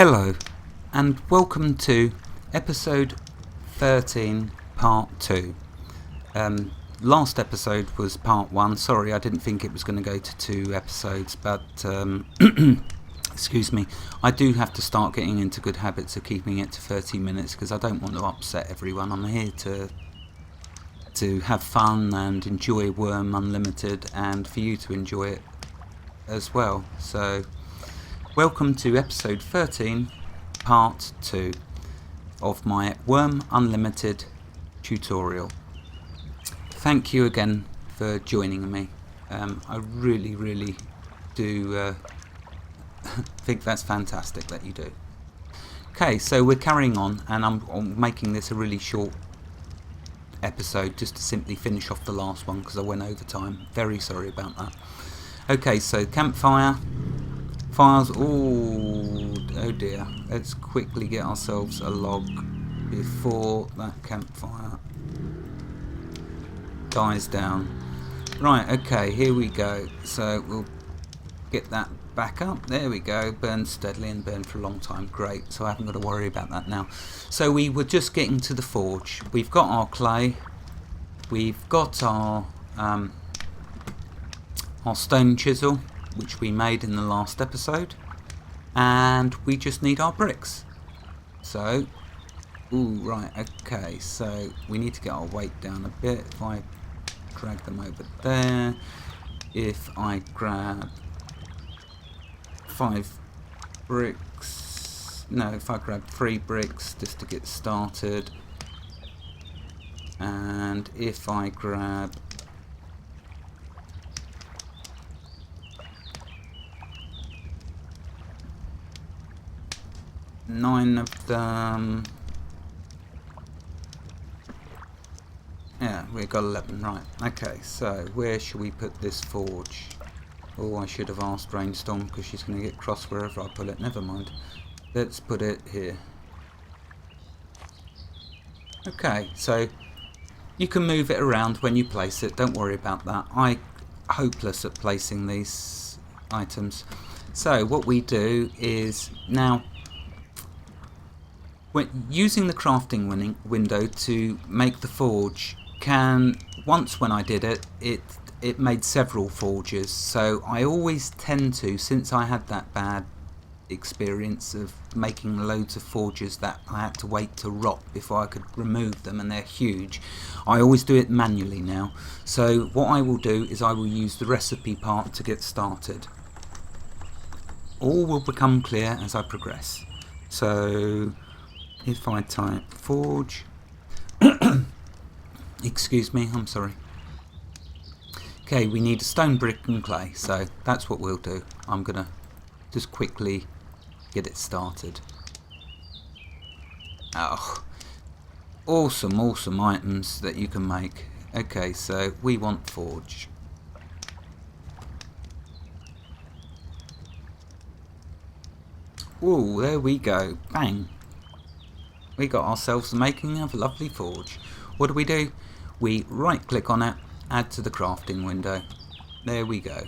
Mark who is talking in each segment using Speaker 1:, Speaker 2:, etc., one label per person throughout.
Speaker 1: Hello, and welcome to episode 13, part 2. Last episode was part 1. Sorry, I didn't think it was going to go to 2 episodes, but excuse me, I do have to start getting into good habits of keeping it to 30 minutes because I don't want to upset everyone. I'm here to have fun and enjoy Wurm Unlimited, and for you to enjoy it as well. So welcome to episode 13, part 2 of my Wurm Unlimited tutorial. Thank you again for joining me. I really do think that's fantastic that you do. Okay, so we're carrying on, and I'm making this a really short episode just to simply finish off the last one because I went over time. Very sorry about that. Okay, so campfire. Fires, oh dear, let's quickly get ourselves a log before that campfire dies down. Right, okay, here we go. So we'll get that back up. There we go. Burn steadily and burn for a long time. Great, so I haven't got to worry about that now. So we were just getting to the forge. We've got our clay. We've got our stone chisel, which we made in the last episode, and we just need our bricks. So, right, okay, so we need to get our weight down a bit. If I drag them over there, if I grab 5 bricks, no, if I grab 3 bricks just to get started, and if I grab 9 of them. Yeah, we've got 11, right. Okay, so where should we put this forge? Oh, I should have asked Rainstorm because she's going to get cross wherever I put it. Never mind. Let's put it here. Okay, so you can move it around when you place it. Don't worry about that. I'm hopeless at placing these items. So what we do is now, when using the crafting window to make the forge once when I did it, it made several forges. So I always tend to, since I had that bad experience of making loads of forges that I had to wait to rot before I could remove them, and they're huge, I always do it manually now. So what I will do is I will use the recipe part to get started. All will become clear as I progress. So if I type forge, excuse me, I'm sorry. Okay, we need a stone, brick and clay, so that's what we'll do. I'm gonna just quickly get it started. Oh, awesome items that you can make. Okay, so we want forge. Oh, there we go, bang. We got ourselves the making of a lovely forge. What do? We right click on it, add to the crafting window. There we go.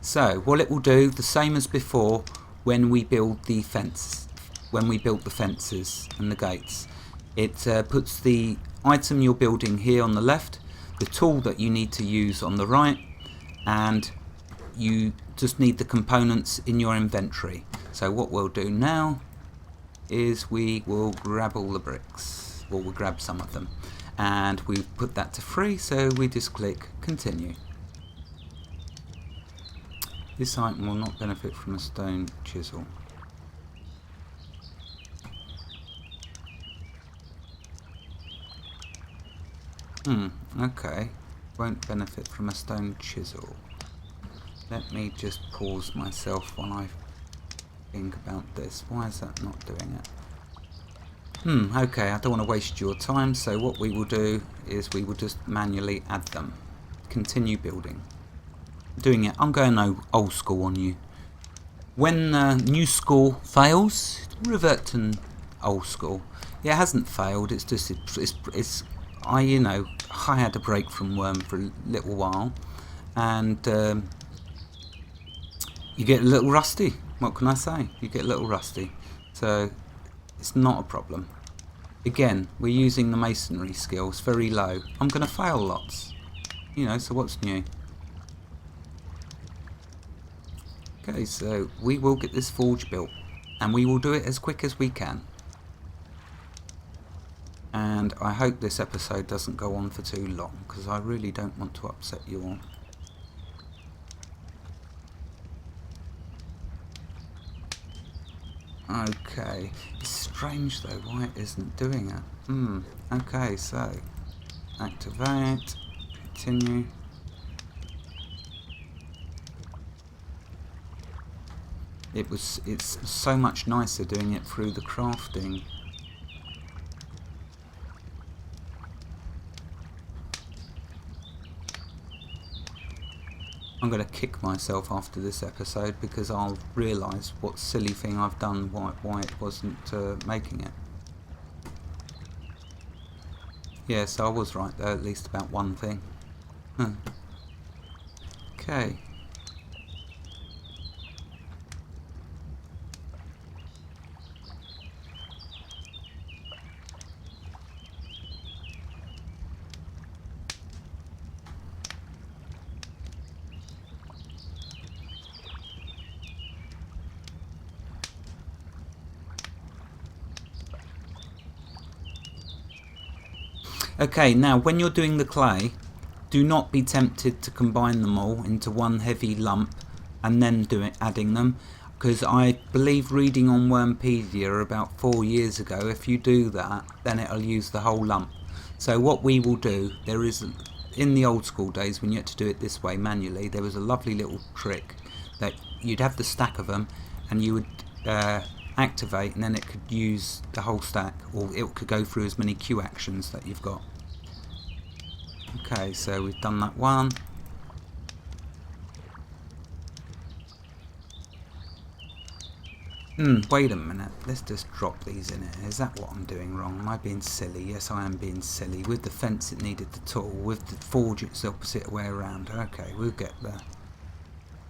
Speaker 1: So what it will do, the same as before when we build the fence, when we built the fences and the gates, it puts the item you're building here on the left, the tool that you need to use on the right, and you just need the components in your inventory. So what we'll do now is we will grab all the bricks, or we'll grab some of them, and we've put that to free, so we just click continue. This item will not benefit from a stone chisel. Okay, won't benefit from a stone chisel. Let me just pause myself while I think about this. Why is that not doing it? Okay, I don't want to waste your time, so what we will do is we will just manually add them. Continue building. Doing it, I'm going old school on you. When new school fails, revert to old school. It hasn't failed, it's just, I had a break from Wurm for a little while, and You get a little rusty. What can I say? You get a little rusty. So it's not a problem. Again, we're using the masonry skills very low. I'm going to fail lots. You know, so what's new? Okay, so we will get this forge built. And we will do it as quick as we can. And I hope this episode doesn't go on for too long, because I really don't want to upset you all. Okay, it's strange though why it isn't doing it. Okay, so activate, continue. It's so much nicer doing it through the crafting. I'm going to kick myself after this episode because I'll realise what silly thing I've done, why it wasn't making it. Yeah, so I was right though, at least about one thing. Okay. Okay, now when you're doing the clay, do not be tempted to combine them all into one heavy lump and then adding them, because I believe reading on Wurmpedia about 4 years ago, if you do that, then it'll use the whole lump. So what we will do, there is, in the old school days when you had to do it this way manually, there was a lovely little trick that you'd have the stack of them and you would activate, and then it could use the whole stack, or it could go through as many Q actions that you've got. Okay, so we've done that one. Wait a minute, let's just drop these in here. Is that what I'm doing wrong? Am I being silly? Yes, I am being silly. With the fence it needed the tool, with the forge it's the opposite way around. Okay, we'll get there.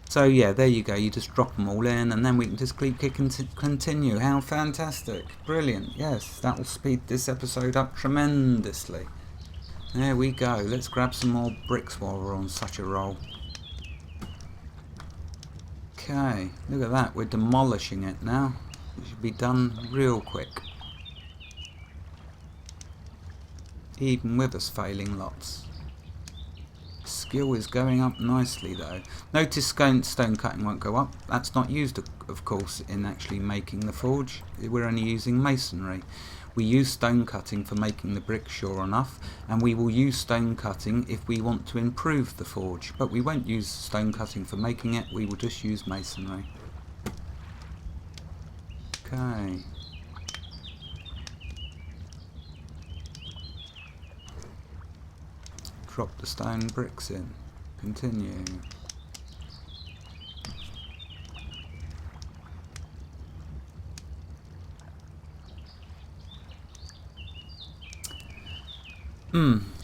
Speaker 1: So yeah, there you go, you just drop them all in and then we can just click and continue. How fantastic, brilliant. Yes, that will speed this episode up tremendously. There we go, let's grab some more bricks while we're on such a roll. Okay, look at that, we're demolishing it now. It should be done real quick. Even with us failing lots. Skill is going up nicely though. Notice stone cutting won't go up. That's not used of course in actually making the forge. We're only using masonry. We use stone cutting for making the brick, sure enough, and we will use stone cutting if we want to improve the forge, but we won't use stone cutting for making it, we will just use masonry. Okay. Drop the stone bricks in. Continue.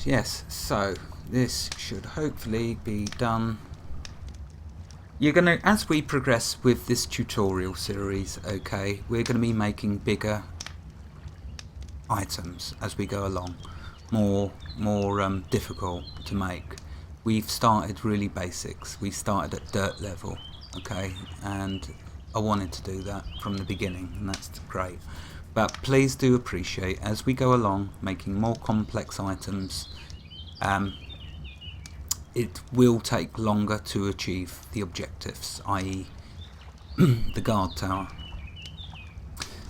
Speaker 1: Yes, so this should hopefully be done. You're gonna, as we progress with this tutorial series, okay, we're gonna be making bigger items as we go along. More difficult to make. We've started really basics. We started at dirt level, okay, and I wanted to do that from the beginning, and that's great. But please do appreciate, as we go along making more complex items, it will take longer to achieve the objectives, i.e. the guard tower.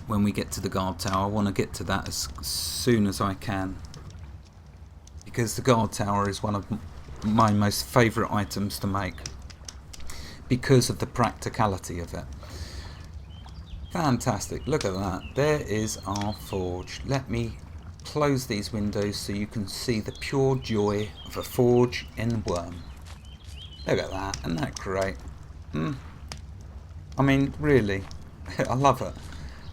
Speaker 1: When we get to the guard tower, I want to get to that as soon as I can, because the guard tower is one of my most favourite items to make because of the practicality of it. Fantastic, look at that, there is our forge. Let me close these windows so you can see the pure joy of a forge in Wurm. Look at that, isn't that great? I mean, really, I love it.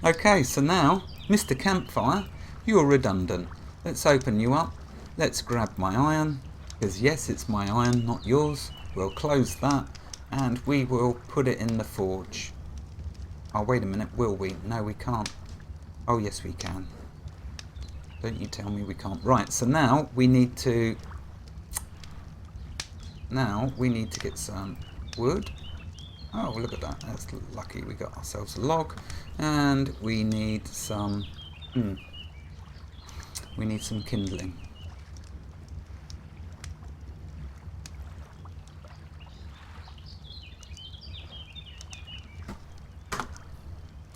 Speaker 1: Okay, so now, Mr. Campfire, you're redundant. Let's open you up. Let's grab my iron, because yes, it's my iron, not yours. We'll close that, and we will put it in the forge. Oh, wait a minute, will we? No, we can't. Oh, yes, we can. Don't you tell me we can't. Right, so now we need to get some wood. Oh, look at that. That's lucky. We got ourselves a log. And we need some kindling.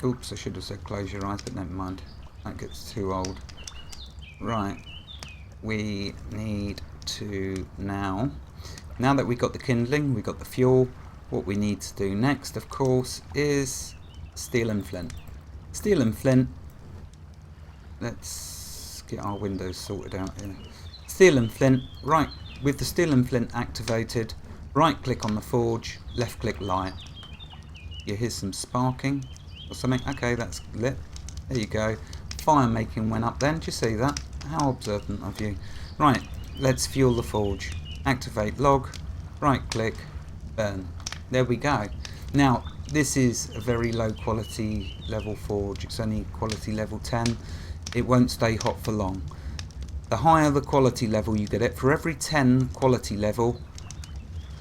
Speaker 1: Oops, I should have said close your eyes, but never mind. That gets too old. Right. We need to now that we've got the kindling, we've got the fuel, what we need to do next, of course, is steel and flint. Steel and flint. Let's get our windows sorted out here. Steel and flint. Right, with the steel and flint activated, right click on the forge, left click light. You hear some sparking or something. Okay, that's lit. There you go. Fire making went up then. Do you see that? How observant of you. Right, let's fuel the forge. Activate log, right click, burn. There we go. Now, this is a very low quality level forge. It's only quality level 10. It won't stay hot for long. The higher the quality level you get it, for every 10 quality level,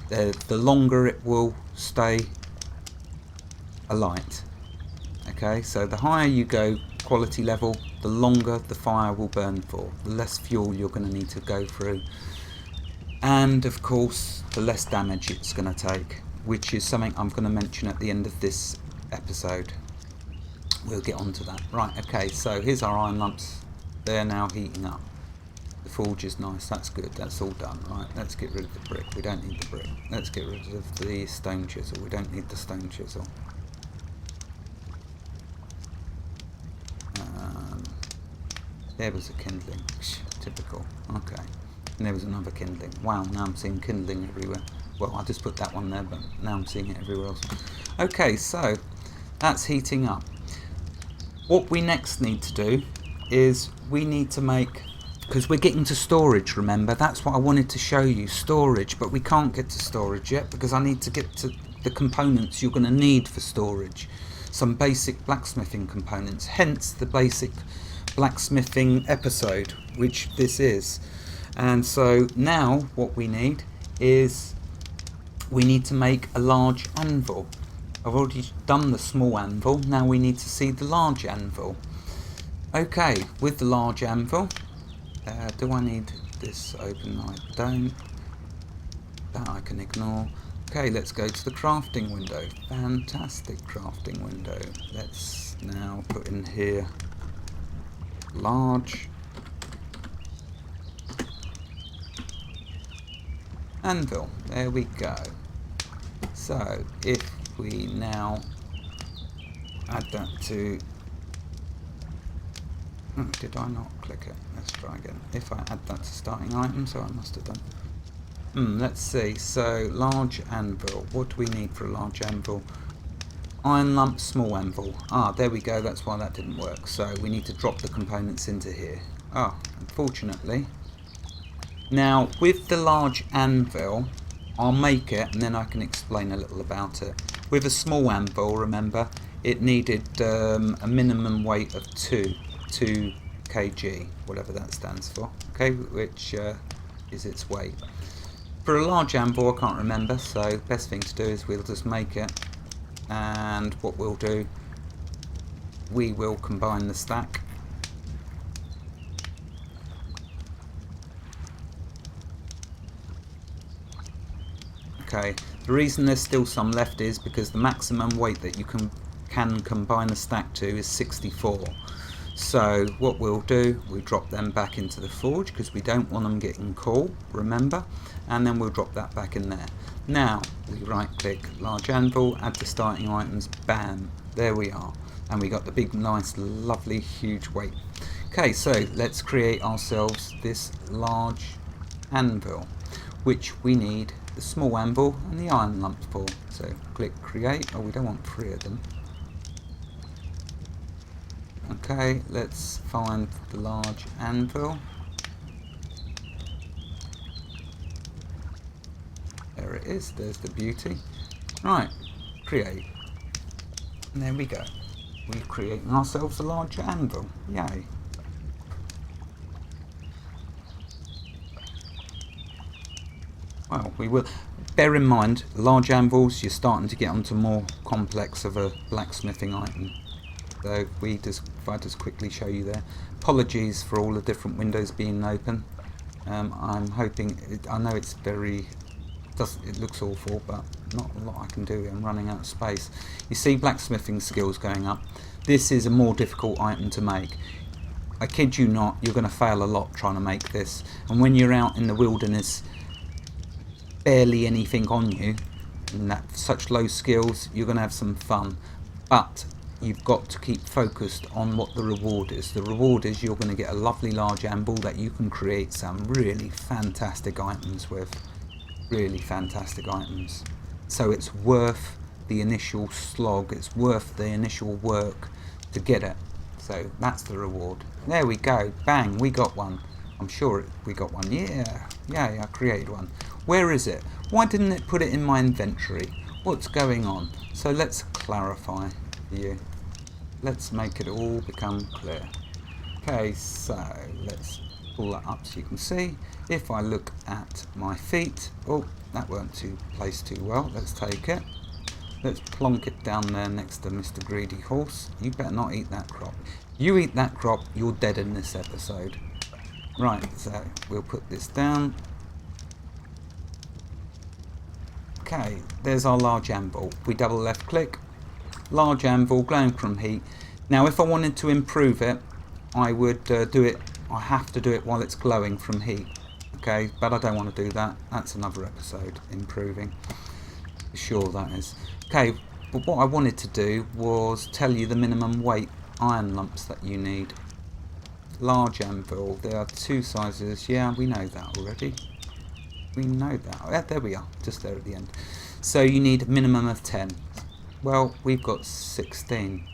Speaker 1: the longer it will stay alight. Okay, so the higher you go quality level, the longer the fire will burn for, the less fuel you're going to need to go through, and of course the less damage it's going to take, which is something I'm going to mention at the end of this episode. We'll get on to that. Right, okay, so here's our iron lumps. They're now heating up. The forge is nice, that's good, that's all done. Right, let's get rid of the brick. We don't need the brick. Let's get rid of the stone chisel. We don't need the stone chisel. There was a kindling. Typical. Okay. And there was another kindling. Wow, now I'm seeing kindling everywhere. Well, I just put that one there, but now I'm seeing it everywhere else. Okay, so that's heating up. What we next need to do is we need to make, because we're getting to storage, remember? That's what I wanted to show you, storage, but we can't get to storage yet because I need to get to the components you're going to need for storage. Some basic blacksmithing components, hence the basic blacksmithing episode, which this is. And so now what we need is we need to make a large anvil. I've already done the small anvil, now we need to see the large anvil. Okay, with the large anvil, do I need this open? I don't. That I can ignore. Okay, let's go to the crafting window. Fantastic crafting window. Let's now put in here large anvil. There we go. So if we now add that to, did I not click it? Let's try again. If I add that to starting item, so I must have done. Let's see. So large anvil. What do we need for a large anvil? Iron lump, small anvil. There we go. That's why that didn't work. So we need to drop the components into here. Unfortunately. Now with the large anvil, I'll make it and then I can explain a little about it. With a small anvil, remember, it needed a minimum weight of 2 kg, whatever that stands for. Okay, which is its weight. For a large anvil, I can't remember, so best thing to do is we'll just make it. And what we'll do, we will combine the stack. Okay, the reason there's still some left is because the maximum weight that you can combine the stack to is 64. So what we'll do, we drop them back into the forge because we don't want them getting cool, remember, and then we'll drop that back in there. Now we right click large anvil, add to starting items, bam, there we are, and we got the big nice lovely huge weight. Okay, so let's create ourselves this large anvil, which we need the small anvil and the iron lumps for. So click create. We don't want 3 of them. Okay, let's find the large anvil. There it is, there's the beauty. Right, create. And there we go. We're creating ourselves a large anvil. Yay. Well, we will. Bear in mind, large anvils, you're starting to get onto more complex of a blacksmithing item. So if I just quickly show you there. Apologies for all the different windows being open. I'm hoping, I know it's it looks awful, but not a lot I can do. I'm running out of space. You see blacksmithing skills going up. This is a more difficult item to make. I kid you not, you're going to fail a lot trying to make this. And when you're out in the wilderness, barely anything on you, and that such low skills, you're going to have some fun. But you've got to keep focused on what the reward is. The reward is you're going to get a lovely large anvil that you can create some really fantastic items with. Really fantastic items. So it's worth the initial slog, it's worth the initial work to get it. So that's the reward. There we go, bang, we got one. I'm sure we got one. Yeah, I created one. Where is it? Why didn't it put it in my inventory? What's going on? So let's clarify for you. Let's make it all become clear. Okay, so let's pull that up so you can see. If I look at my feet, oh, that weren't placed too well. Let's take it. Let's plonk it down there next to Mr. Greedy Horse. You better not eat that crop. You eat that crop, you're dead in this episode. Right, so we'll put this down. Okay, there's our large anvil. We double left click. Large anvil, glowing from heat. Now if I wanted to improve it, I would do it. I have to do it while it's glowing from heat. Okay, but I don't want to do that. That's another episode, improving. Sure, that is. Okay, but what I wanted to do was tell you the minimum weight iron lumps that you need. Large anvil, there are two sizes. Yeah, we know that already. We know that. Oh, there we are, just there at the end. So you need a minimum of 10. Well, we've got 16.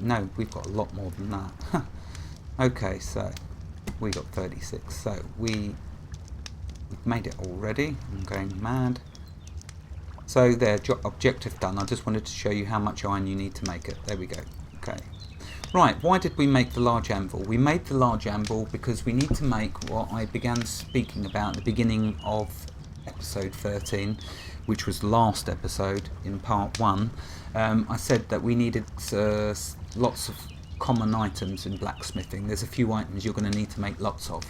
Speaker 1: No, we've got a lot more than that. Okay, so we got 36. So we've made it already. I'm going mad. So there, objective done. I just wanted to show you how much iron you need to make it. There we go. Okay. Right, why did we make the large anvil? We made the large anvil because we need to make what I began speaking about at the beginning of episode 13, which was the last episode in part 1. I said that we needed lots of common items in blacksmithing. There's a few items you're going to need to make lots of.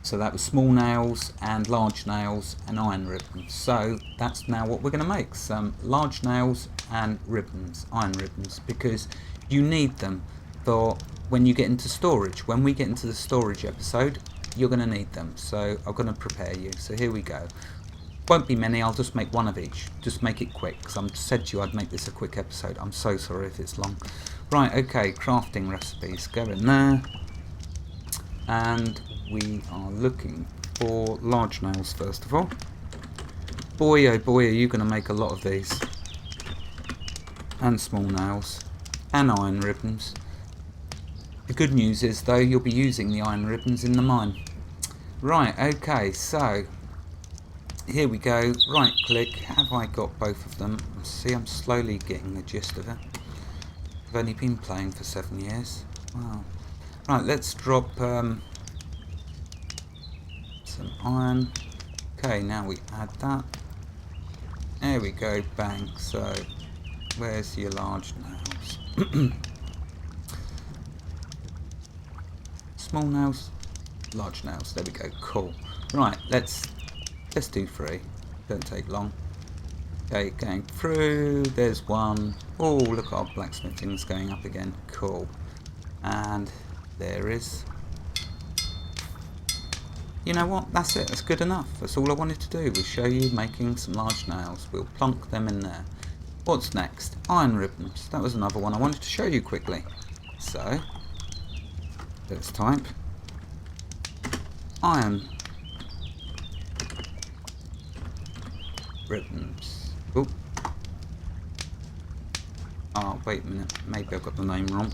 Speaker 1: So that was small nails and large nails and iron ribbons. So that's now what we're going to make, some large nails and ribbons, iron ribbons, because you need them for when you get into storage. When we get into the storage episode, you're going to need them. So I'm going to prepare you. So here we go. Won't be many, I'll just make one of each. Just make it quick, because I said to you I'd make this a quick episode. I'm so sorry if it's long. Right, okay, crafting recipes. Go in there. And we are looking for large nails first of all. Boy, oh boy, are you going to make a lot of these. And small nails. And iron ribbons. The good news is, though, you'll be using the iron ribbons in the mine. Right, okay, so here we go. Right click. Have I got both of them? See, I'm slowly getting the gist of it. I've only been playing for 7 years. Wow. Right, let's drop some iron. Okay, now we add that. There we go, bang. So, where's your large nails? Small nails, large nails. There we go. Cool. Right, let's do 3. Don't take long. Okay, going through. There's one. Oh, look, our blacksmithing's going up again. Cool. And there is. You know what? That's it. That's good enough. That's all I wanted to do was show you making some large nails. We'll plunk them in there. What's next? Iron ribbons. That was another one I wanted to show you quickly. So, let's type iron ribbons. Oh. Oh, wait a minute. Maybe I've got the name wrong.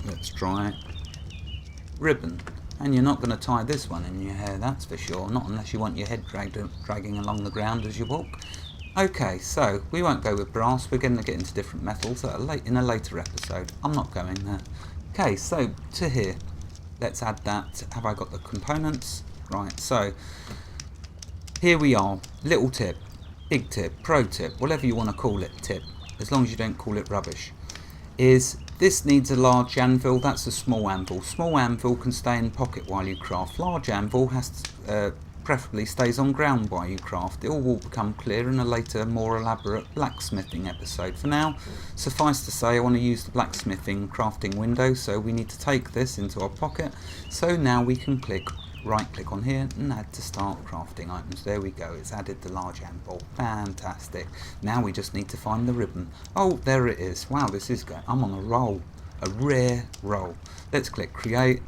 Speaker 1: Let's try it. Ribbon. And you're not going to tie this one in your hair, that's for sure. Not unless you want your head dragging along the ground as you walk. Okay, so we won't go with brass. We're going to get into different metals in a later episode. I'm not going there. Okay, so to here, let's add that. Have I got the components? Right, so here we are. Little tip, big tip, pro tip, whatever you want to call it, tip, as long as you don't call it rubbish, is this needs a large anvil. That's a small anvil. Small anvil can stay in pocket while you craft. Large anvil has to, preferably stays on ground while you craft. It all will become clear in a later, more elaborate blacksmithing episode. For now, suffice to say, I want to use the blacksmithing crafting window, so we need to take this into our pocket. So now we can right click on here and add to start crafting items. There we go, it's added the large anvil. Fantastic. Now we just need to find the ribbon. Oh, there it is. Wow, this is good. I'm on a roll, a rare roll. Let's click create.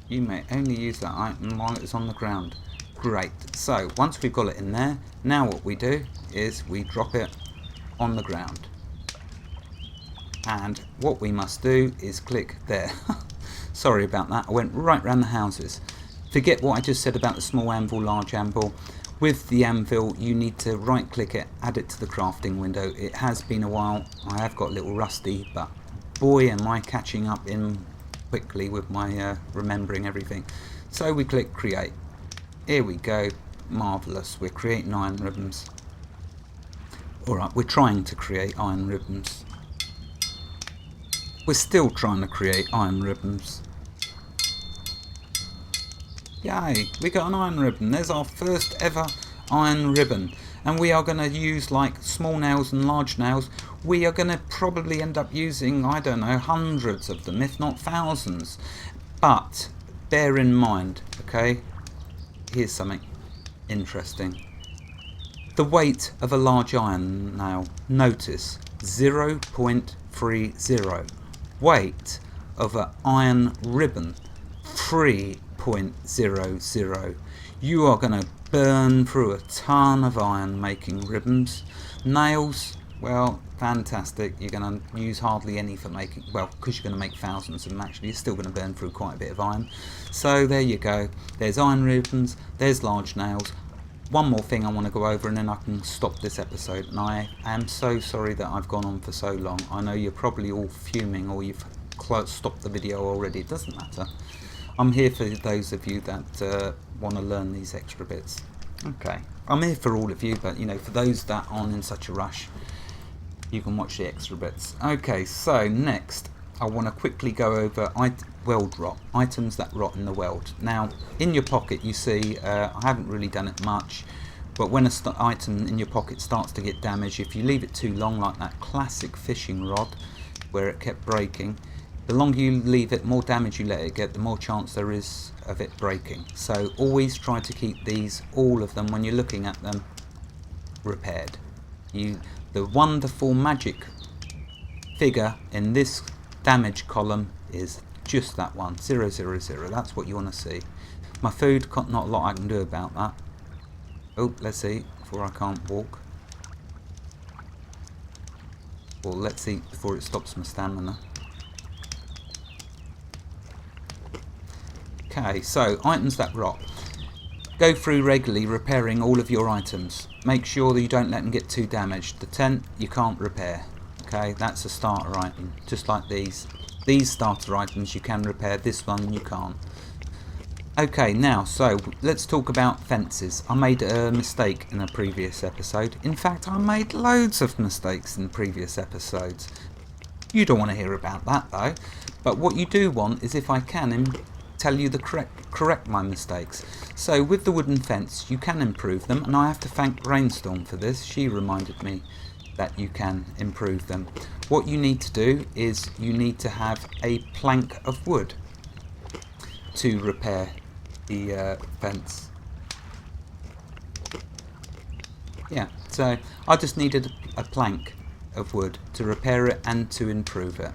Speaker 1: You may only use that item while it's on the ground. Great. So once we've got it in there, now what we do is we drop it on the ground. And what we must do is click there. Sorry about that, I went right round the houses. Forget what I just said about the small anvil, large anvil. With the anvil, you need to right click it, add it to the crafting window. It has been a while, I have got a little rusty, but boy am I catching up in quickly with my remembering everything. So we click create. Here we go, marvellous, we're creating iron ribbons. Alright, we're trying to create iron ribbons. We're still trying to create iron ribbons. Yay, we got an iron ribbon. There's our first ever iron ribbon. And we are going to use like small nails and large nails. We are going to probably end up using, I don't know, hundreds of them, if not thousands. But bear in mind, okay, here's something interesting. The weight of a large iron nail, notice 0.30. Weight of an iron ribbon, 3.00. You are going to burn through a ton of iron making ribbons. Nails, well, fantastic. You're going to use hardly any for making, well, because you're going to make thousands of them actually. You're still going to burn through quite a bit of iron. So there you go. There's iron ribbons, there's large nails. One more thing I want to go over and then I can stop this episode. And I am so sorry that I've gone on for so long. I know you're probably all fuming or you've stopped the video already. It doesn't matter. I'm here for those of you that want to learn these extra bits. Okay, I'm here for all of you, but you know, for those that aren't in such a rush, you can watch the extra bits. Okay, so next I want to quickly go over weld rot, items that rot in the weld. Now in your pocket you see I haven't really done it much, but when an item in your pocket starts to get damaged, if you leave it too long, like that classic fishing rod where it kept breaking, the longer you leave it, more damage you let it get, the more chance there is of it breaking. So always try to keep these, all of them, when you're looking at them, repaired. The wonderful magic figure in this damage column is just that one, 000. That's what you want to see. My food, not a lot I can do about that. Oh, let's see, before I can't walk. Well, let's eat before it stops my stamina. Okay, so items that rot. Go through regularly repairing all of your items. Make sure that you don't let them get too damaged. The tent you can't repair. Okay, that's a starter item, just like these. These starter items you can repair, this one you can't. Okay, now, so let's talk about fences. I made a mistake in a previous episode. In fact, I made loads of mistakes in previous episodes. You don't want to hear about that though. But what you do want is, if I can, tell you the correct my mistakes. So with the wooden fence you can improve them, and I have to thank Brainstorm for this. She reminded me that you can improve them. What you need to do is you need to have a plank of wood to repair the fence. Yeah, so I just needed a plank of wood to repair it and to improve it.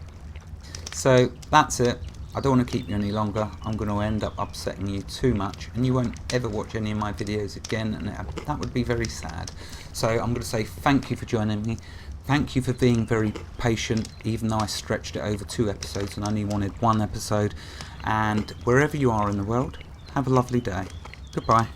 Speaker 1: So that's it. I don't want to keep you any longer. I'm going to end up upsetting you too much and you won't ever watch any of my videos again, and that would be very sad. So I'm going to say thank you for joining me. Thank you for being very patient, even though I stretched it over 2 episodes and only wanted 1 episode. And wherever you are in the world, have a lovely day. Goodbye.